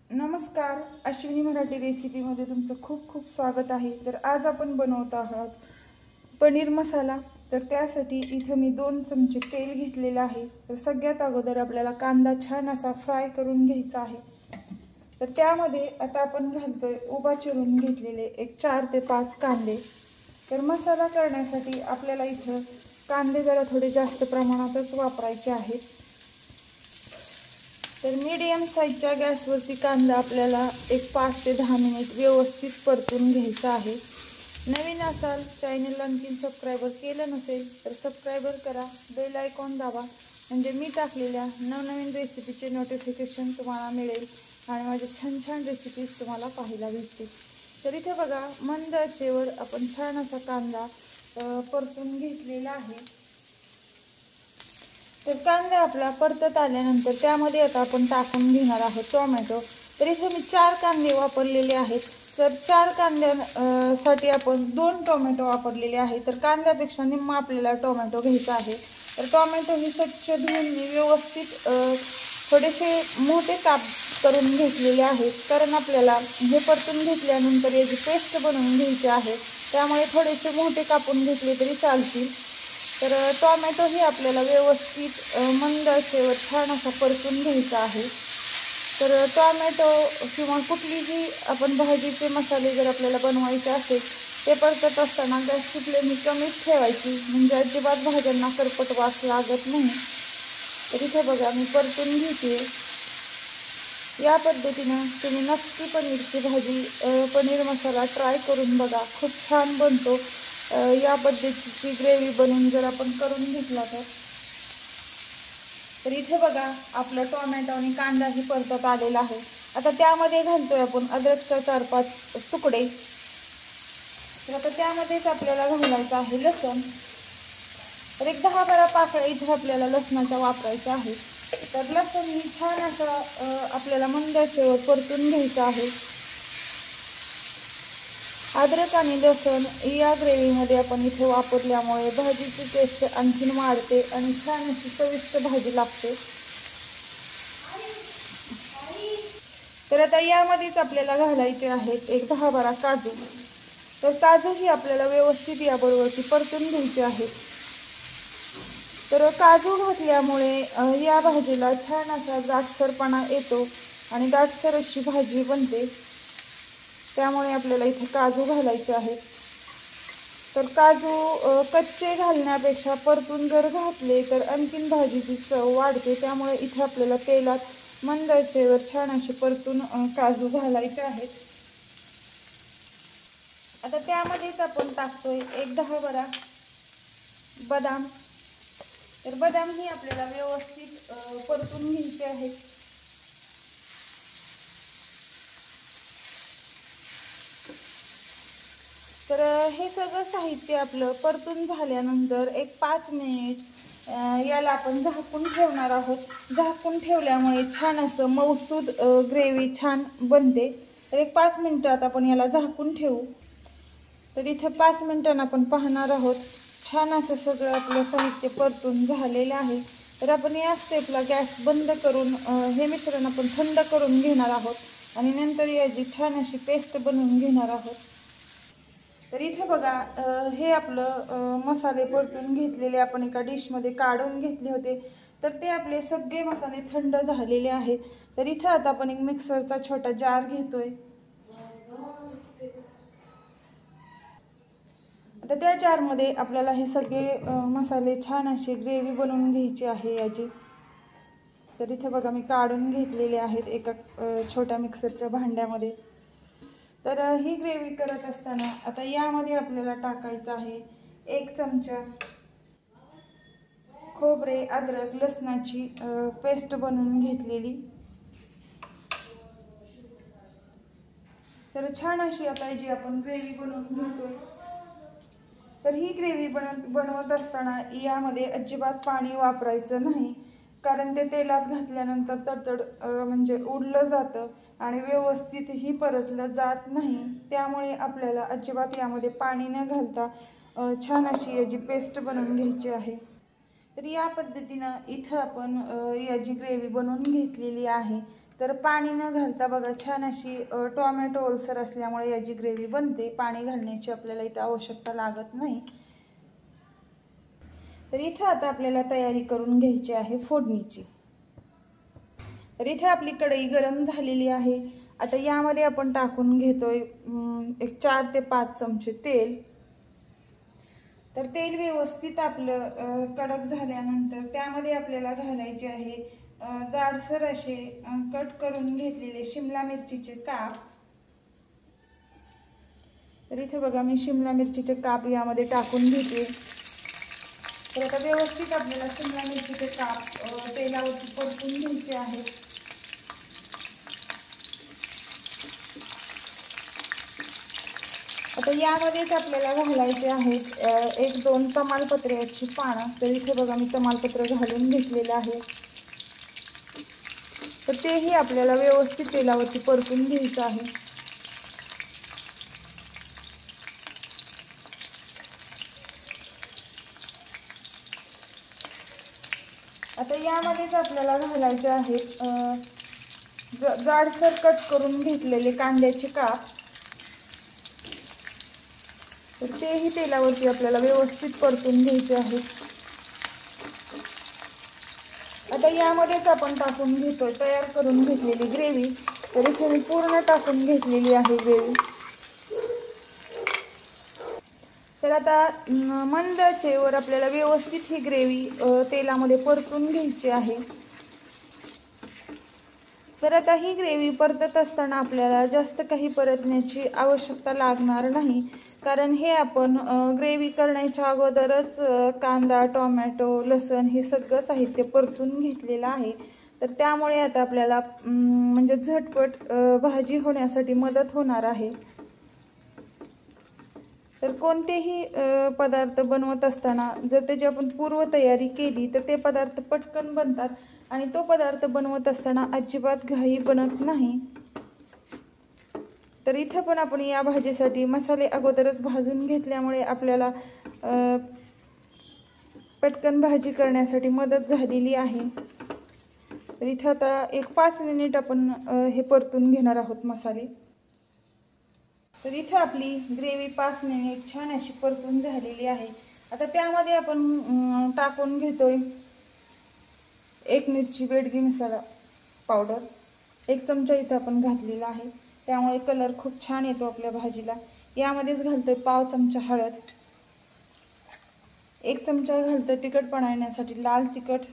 नमस्कार, अश्विनी मराठी रेसिपीमध्ये तुमचं खूप खूप स्वागत आहे। तर आज आपण बनवत आहोत पनीर मसाला। तर त्यासाठी इथे मी 2 चमचे तेल घेतलेले आहे। तर सगळ्यात अगोदर आपल्याला कांदा छान असा फ्राय करून घ्यायचा आहे। तर त्यामध्ये आता आपण घालतोय उभा चिरून घेतलेले एक 4 ते 5 कांदे। तर मसाला करण्यासाठी आपल्याला इथे कांदे जरा थोडे जास्त प्रमाणातच वापरायचे आहेत। तर मीडियम साइजच्या गॅसवरती कांदा आपल्याला एक 5 ते 10 मिनिट व्यवस्थित परतून घ्यायचा आहे। नवीन असाल, चॅनलला आणखी सबस्क्राइबर केलं नसेल तर सबस्क्राइबर करा, बेल आयकॉन दाबा, म्हणजे मी टाकलेल्या नवनवीन रेसिपीचे नोटिफिकेशन तुम्हाला मिळेल आणि माझे छान छान रेसिपीज तुम्हाला पाहायला भेटतील। तर इथे बघा, मंद आचेवर आपण छान असा कांदा परतून घेतलेला आहे। तर कांदा आपला परतत आल्यानंतर त्यामध्ये आता आपण टाकून घेणार आहोत टोमॅटो। तर इथे मी 4 कांदे वापरलेले आहेत। तर 4 कांद्यांसाठी आपण 2 टोमॅटो वापरलेले आहेत। तर कांद्यापेक्षा निम्मा आपल्याला टोमॅटो घ्यायचा आहे। तर टोमॅटो ही स्वच्छ धुवून मी व्यवस्थित थोडेसे मोठे काप करून घेतलेले आहेत, कारण आपल्याला हे परतून घेतल्यानंतर याची पेस्ट बनवून घ्यायची आहे। त्यामुळे थोडेसे मोठे कापून घेतले तरी चालतील। तर टोमॅटो ही आपल्याला व्यवस्थित मंद आचेवर छान असा परतून घ्यायचा आहे। तर टोमॅटो किंवा कुठलीही आपण भाजीचे मसाले जर आपल्याला बनवायचे असेल, ते परतत असताना गॅसची फ्लेम कमीच ठेवायची, म्हणजे अजिबात भाज्यांना करपट वास लागत नाही। तर इथे बघा, मी परतून घेते। या पद्धतीने तुम्ही नक्की पनीरची भाजी पनीर मसाला ट्राय करून बघा, खूप छान बनतो। या पद्धतीची ग्रेव्ही बनवून जर आपण करून घेतला तर इथे बघा, आपला टोमॅटो आणि कांदाही परतत आलेला आहे। आता त्यामध्ये घालतोय आपण अद्रकच्या 4-5 तुकडे। तर आता त्यामध्येच आपल्याला घालायचं आहे लसूण। तर एक 10-12 पाकळ्या इथे आपल्याला लसणाच्या वापरायच्या आहेत। तर लसूण ही छान असं आपल्याला मंद आचेवर परतून घ्यायचं आहे। अद्रक आणि लसूण या ग्रेव्हीमध्ये आपण इथे वापरल्यामुळे भाजीची टेस्ट आणखीन वाढते आणि छान अशी चविष्ट भाजी लागते। तर आता यामध्येच आपल्याला घालायचे आहेत एक 10-12 काजू। तर काजू ही आपल्याला व्यवस्थित याबरोबर परतून घ्यायचे आहेत। तर काजू घातल्यामुळे या भाजीला छान असा दाटसरपणा येतो आणि दाटसर अशी भाजी बनते। त्यामुळे आपल्याला इथे काजू घालायचे आहेत। तर काजू कच्चे घालण्यापेक्षा परतून जर घातले तर आणखीन भाजीची चव वाढते। त्यामुळे इथे आपल्याला तेलात मंद आचेवर छान असे परतून काजू घालायचे आहेत। आता त्यामध्येच आपण टाकतोय एक 10-12 बदाम। तर बदाम ही आपल्याला व्यवस्थित परतून घ्यायचे आहेत। तर हे सगळं साहित्य आपलं परतून झाल्यानंतर एक 5 मिनिट याला आपण झाकून ठेवणार आहोत। झाकून ठेवल्यामुळे छान असं मऊसूद ग्रेव्ही छान बनते। तर एक 5 मिनिटात आपण याला झाकून ठेवू। तर इथे 5 मिनिटांना आपण पाहणार आहोत, छान असं सगळं आपलं साहित्य परतून झालेलं आहे। तर आपण या स्टेपला गॅस बंद करून हे मिश्रण आपण थंड करून घेणार आहोत आणि नंतर याची छान अशी पेस्ट बनवून घेणार आहोत। तर इथे बघा, हे आपलं मसाले परतून घेतलेले आपण एका डिशमध्ये काढून घेतले होते। तर ते आपले सगळे मसाले थंड झालेले आहेत। तर इथे आता आपण एक मिक्सरचा छोटा जार घेतोय। आता त्या जारमध्ये आपल्याला हे सगळे मसाले छान अशी ग्रेव्ही बनवून घ्यायची आहे याची। तर इथे बघा, मी काढून घेतलेले आहेत एका छोट्या मिक्सरच्या भांड्यामध्ये। तर ही ग्रेव्ही करत असताना आता यामध्ये आपल्याला टाकायचं आहे 1 चमचा खोबरे, अद्रक, लसणाची पेस्ट बनवून घेतलेली। तर छान अशी आता जी आपण ग्रेव्ही बनवून घेतोय, तर ही ग्रेव्ही बनवत असताना यामध्ये अजिबात पाणी वापरायचं नाही, कारण ते तेलात घातल्यानंतर तडतड म्हणजे उडलं जातं आणि व्यवस्थित ही परतलं जात नाही। त्यामुळे आपल्याला अजिबात यामध्ये पाणी न घालता छान अशी याची पेस्ट बनवून घ्यायची आहे। तर या पद्धतीने इथं आपण याची ग्रेव्ही बनवून घेतलेली आहे। तर पाणी न घालता बघा छान अशी टोमॅटो ओलसर असल्यामुळे याची ग्रेव्ही बनते, पाणी घालण्याची आपल्याला इथं आवश्यकता लागत नाही। तर इथं आता आपल्याला तयारी करून घ्यायची आहे फोडणीची। तर इथे आपली कढई गरम झालेली आहे। आता यामध्ये आपण टाकून घेतोय एक 4 ते 5 चमचे तेल। तर तेल व्यवस्थित आपलं कडक झाल्यानंतर त्यामध्ये आपल्याला घालायचे आहे जाडसर असे कट करून घेतलेले शिमला मिरचीचे काप। तर इथे बघा मी शिमला मिरचीचे काप यामध्ये टाकून घेते। तर आता व्यवस्थित आपल्याला शिमला मिरचीचे काप तेलावरती परतून घ्यायचे आहेत। आता यामध्येच आपल्याला घालायचे आहेत 1-2 तमालपत्र्याची पानं। तर इथे बघा मी तमालपत्र घालून घेतलेलं आहे। तर तेही आपल्याला व्यवस्थित तेलावरती परतून घ्यायचं आहे। आता यामध्येच आपल्याला घालायचे आहेत जाडसर कट करून घेतलेले कांद्याचे काप। तर तेही तेलावरती आपल्याला व्यवस्थित परतून घ्यायचे आहेत। आता यामध्येच आपण टाकून घेतोय तयार करून घेतलेली ग्रेव्ही। तर इथे मी पूर्ण टाकून घेतलेली आहे ग्रेव्ही। तर आता मंद आचेवर आपल्याला व्यवस्थित ही ग्रेव्ही तेलामध्ये परतून घ्यायची आहे। तर आता ही ग्रेव्ही परतत असताना आपल्याला जास्त काही परतण्याची आवश्यकता लागणार नाही, कारण हे आपण ग्रेव्ही करण्याच्या अगोदरच कांदा, टोमॅटो, लसूण हे सगळं साहित्य परतून घेतलेलं आहे। तर त्यामुळे आता आपल्याला म्हणजे झटपट भाजी होण्यासाठी मदत होणार आहे। तर कोणतेही पदार्थ बनवत असताना जर त्याची आपण पूर्वतयारी केली तर ते पदार्थ पटकन बनतात आणि तो पदार्थ बनवत असताना अजिबात घाई बनत नाही। तर इथं पण आपण या भाजीसाठी मसाले अगोदरच भाजून घेतल्यामुळे आपल्याला पटकन भाजी करण्यासाठी मदत झालेली आहे। तर इथं आता एक 5 मिनिट आपण हे परतून घेणार आहोत मसाले। तर इथे आपली ग्रेव्ही 5 मिनिट छान अशी परतून झालेली आहे। आता त्यामध्ये आपण टाकून घेतोय 1 मिरची बेडगी मसाला पावडर, 1 चमचा इथं आपण घातलेला आहे, त्यामुळे कलर खूप छान येतो आपल्या भाजीला। यामध्येच घालतोय पाव चमचा हळद, 1 चमचा घालतोय तिखटपणा येण्यासाठी लाल तिखट।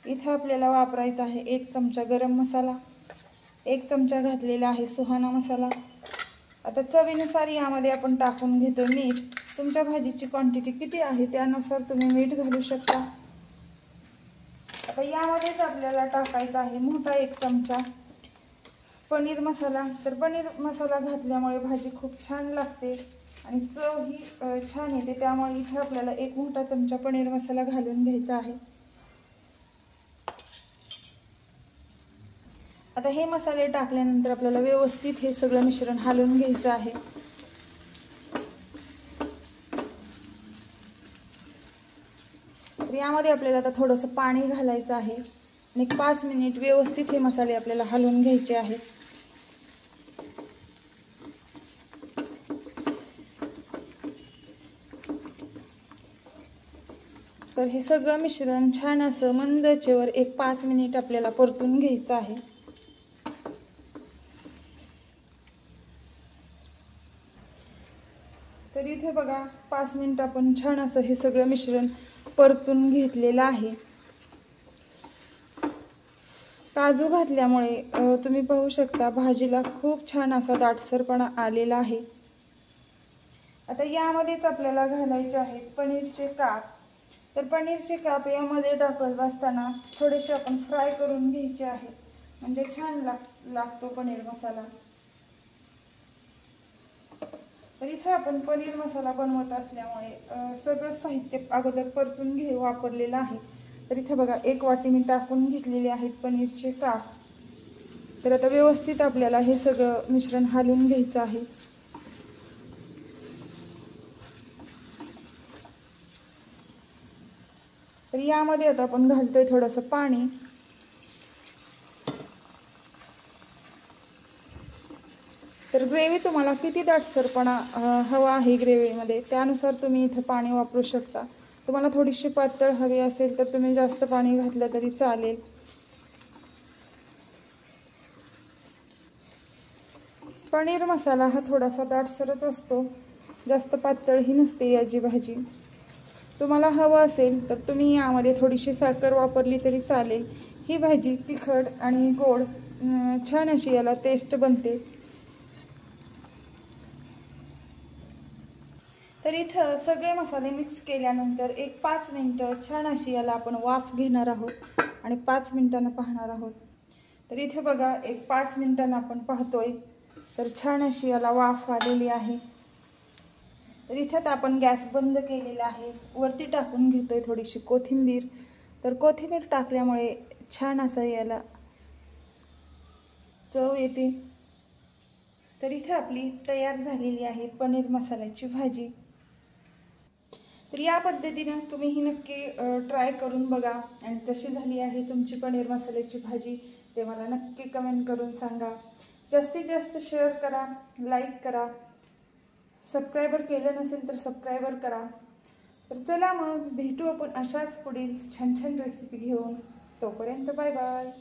इथं आपल्याला वापरायचा आहे 1 चमचा गरम मसाला, 1 चमचा घातलेला आहे सुहाना मसाला। आता चवीनुसार यामध्ये आपण टाकून घेतोय मीठ। तुमच्या भाजीची क्वांटिटी किती आहे त्यानुसार तुम्ही मीठ घालू शकता। आता यामध्येच आपल्याला टाकायचा आहे मोठा 1 चमचा पनीर मसाला। तर पनीर मसाला घातल्यामुळे भाजी खूप छान लागते आणि चव ही छान येते, त्यामुळे इथे आपल्याला 1 मोठा चमचा पनीर मसाला घालून घ्यायचा आहे। आता हे मसाले टाकल्यानंतर आपल्याला व्यवस्थित हे सगळं मिश्रण हलवून घ्यायचं आहे। तर यामध्ये आपल्याला आता थोडंसं पाणी घालायचं आहे आणि 5 मिनिट व्यवस्थित हे मसाले आपल्याला हलवून घ्यायचे आहेत। तर हे सगळं मिश्रण छान असं मंद आचेवर एक 5 मिनिट आपल्याला परतून घ्यायचं आहे। तर इथे बघा 5 मिनिट आपण छान असं हे सगळं मिश्रण परतून घेतलेलं आहे। काजू घातल्यामुळे तुम्ही पाहू शकता भाजीला खूप छान असा दाटसरपणा आलेला आहे। आता यामध्येच आपल्याला घालायचे आहेत पनीरचे काप। तर पनीरचे काप यामध्ये टाकत असताना थोडेसे आपण फ्राय करून घ्यायचे आहे, म्हणजे छान लागतो पनीर मसाला। तर इथे आपण पनीर मसाला बनवत असल्यामुळे सगळं साहित्य अगोदर परतून वापरलेलं आहे। तर इथे बघा 1 वाटी मी टाकून घेतलेले आहेत पनीरचे काप। तर आता व्यवस्थित आपल्याला हे सगळं मिश्रण हलवून घ्यायचं आहे। तर यामध्ये आता आपण घालतोय थोडंसं पाणी। तर ग्रेव्ही तुम्हाला किती दाटसरपणा हवा आहे ग्रेव्हीमध्ये त्यानुसार तुम्ही इथं पाणी वापरू शकता. तुम्हाला थोडीशी पातळ हवी असेल तर तुम्ही जास्त पाणी घातलं तरी चालेल. पनीर मसाला हा थोडासा दाटसरच असतो, जास्त पातळही नसते याची भाजी. तुम्हाला हवं असेल तर तुम्ही यामध्ये थोडीशी साखर वापरली तरी चालेल. ही भाजी तिखट आणि गोड छान अशी याला टेस्ट बनते. तर इथं सगळे मसाले मिक्स केल्यानंतर एक 5 मिनिटं छान अशी याला आपण वाफ घेणार आहोत आणि 5 मिनिटांना पाहणार आहोत. तर इथे बघा एक 5 मिनिटांना आपण पाहतोय तर छान अशी याला वाफ आलेली आहे. तर इथं आपण गॅस बंद केलेला आहे. वरती टाकून घेतोय थोडीशी कोथिंबीर. तर कोथिंबीर टाकल्यामुळे छान असं याला चव येते. तर इथे आपली तयार झालेली आहे पनीर मसाल्याची भाजी. तर या पद्धतीने तुम्ही ही नक्की ट्राय करून बघा आणि कशी झाली आहे तुमची पनीर मसाल्याची भाजी ते मला नक्की कमेंट करून सांगा. जास्तीत जास्त शेअर करा, लाईक करा. सबस्क्रायबर केलं नसेल तर सबस्क्रायबर करा. तर चला मग भेटू आपण अशाच पुढील छान छान रेसिपी घेऊन. तोपर्यंत बाय बाय.